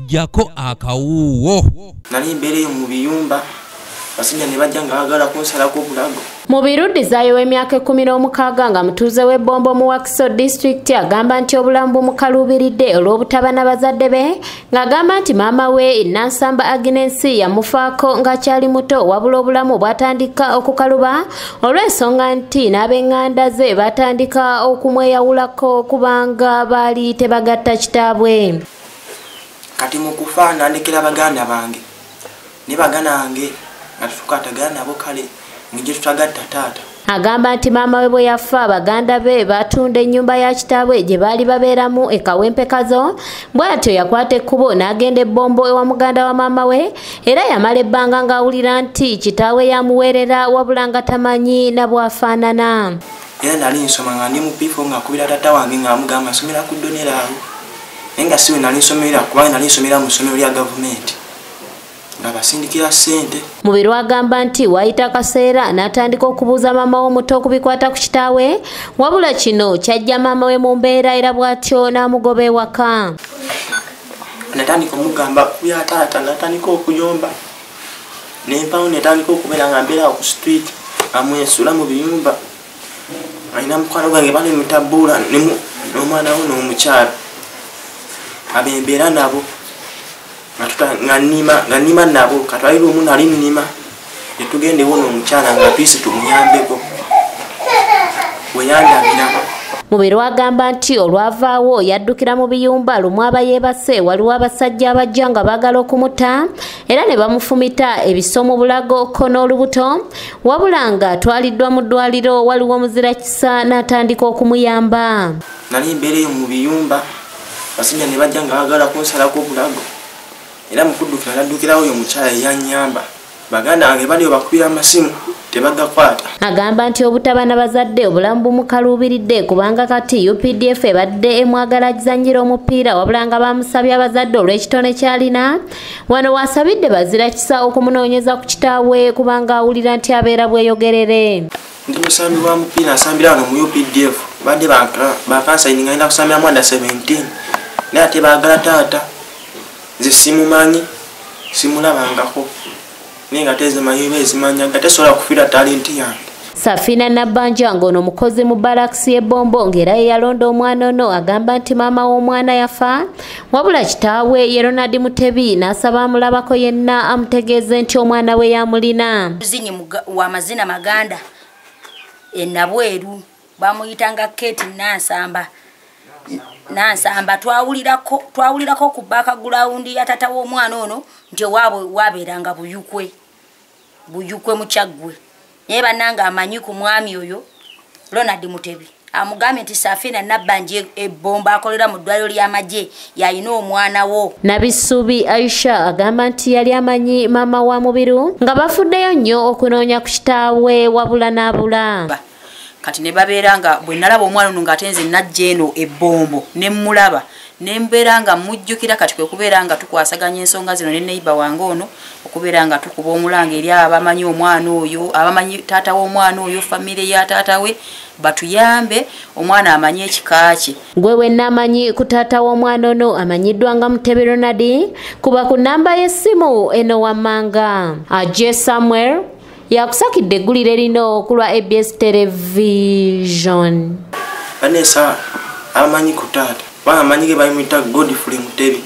jako akawuwo nali mbere mu biyumba basajja ne bajja nga bagala kunsalako bulago. Mu biruddizayo w'emyaka 16 nga mutuuze w'ebbombo mu Wakiso District agamba nti obulamu bumukaluubiridde olw'obutaba na bazadde be, ng'agamba nti maama we Nansamba Agnes yamufaako ng'akyali muto wabula obulamu bwatandika okukaluba olw'ensonga nti n'ab'eŋŋanda ze batandika okumweyawulako kubanga baali tebagatta kitaabwe. Kati mu kufa nandekera baganda bange ne baganda bange nga tukwatagana nabo kale ngije tutagatta taata. Agamba nti maama we bwe yafa baganda be batunda ennyumba ya kitaabwe gye baali babeeramu e Kawempekazo, bw'atyo yakwata ekkubo n'agenda ebbombo ewa muganda wa maama we, era yamala ebbanga ng'awulira nti kitaawe yamuweerera wabula nga tamanyi na bw'afaanana. Era nali nsoma nga ndi mu pifo ng'akubira taata wange ng'amugamba nsomera ku ddonera awo. Naye nga siwe nali nsomera kubanga nali nsomera mu ssomero lya gavumenti nga basindikira ssente. Mubiri agamba nti wayita akaseera n'atandika okubuuza maama we omuto okubikwata ku kitaawe, wabula kino kyajja maama we mu mbeera era bw'atyo n'amugoba ewaka. Natandika omugamba kuya taata natandika okuyomba n'empawo netandika okubeera nga mbeera ku street amwesula mu biyumba alina mukwano gwange bali mutabbuula n'omwana we n'omukyala abembeera nabo nga nnima nabo katwalira omu nali nnima netugende wo n'omukyala nga twisi tumuyambeko bwe yandabira. Mubiri agamba nti olwavaawo yaddukira mu biyumba lumu aba yeebase waliwo abasajja abajja nga baagala okumutta era ne bamufumita ebiso mu bulago ko n'olubuto, wabula nga atwaliddwa mu ddwaliro waliwo omuzirakisa n'atandika okumuyamba. Nali mbere mu biyumba basajja ne bajja nga baagala kunsalako bulago era mu kuddukira naddukirawo oyo omukyala eyanyamba. Baganda bange bali bakubira amasimu tebagakwata. Agamba nti obutaba na bazadde obulamu bumukaluubiridde kubanga kati UPDF ebadde emwagala agizannyira omupiira wabula nga bamusabye abazadde olw'ekitone kyalina. Wano wasabidde bazirakisa okumunoonyeza ku kitaawe kubanga awulira nti abeera bweyogerere. Ndi musambi wa mupiira asambira wano mu UPDF badde bakansayininga ngenda kusambira mu under 17 naye ate baagala taata nze simumanyi simulabangako ninga tezimanyi bezimanya nga tesobola kufiira talenti yange. Safina Nabbanja ng'ono mukozi mu balakisi y'ebbombo ng'era ye yalonda omwana ono agamba nti maama w'omwana yafa wabula kitaawe ye Ronald Mutebi n'asaba amulabako yenna amutegeeze nti omwana we yamulina. Muzinyi wa mazina Maganda Nabweru bamuyitanga Kate Nansamba twawulirako ku background ya tata w'omwana ono nti waabwe wabeeranga buyukwe mu Kyaggwe naye bannanga amanyi ku mwami oyo Ronald Mutebi amugambye nti Safina Nabbanja ebbombo akolera mu ddwaliro ly'amagye yalina omwana wo. Nabisubi Aisha agamba nti yali amanyi maama wa Mubiru nga bafuddeyo nnyo okunoonya ku kitaawe wabula n'abula. Kati ne babeera nga bwe nalaba omwana ono ng'atenze najja eno ebbombo ne mmulaba ne mbeera nga mujjukira kati kwe kubeera nga tukwasaganya ensonga zino ne neighbor wange ono okubeera nga tukuba omulanga eri abamanyi omwana oyo abamanyi taata w'omwana oyo famire ya taata we batuyambe omwana amanye ekika kye. Gwe wenna amanyi ku taata w'omwana ono amanyiddwa nga Mutebi Ronald kuba ku nnamba y'essimu eno wammanga. Ajje Samuel yakusakidde eggulire lino ku lwa ABS Television. Vanessa amanyi ku taata bamanyike bayimuyita Godfrey Mutebi.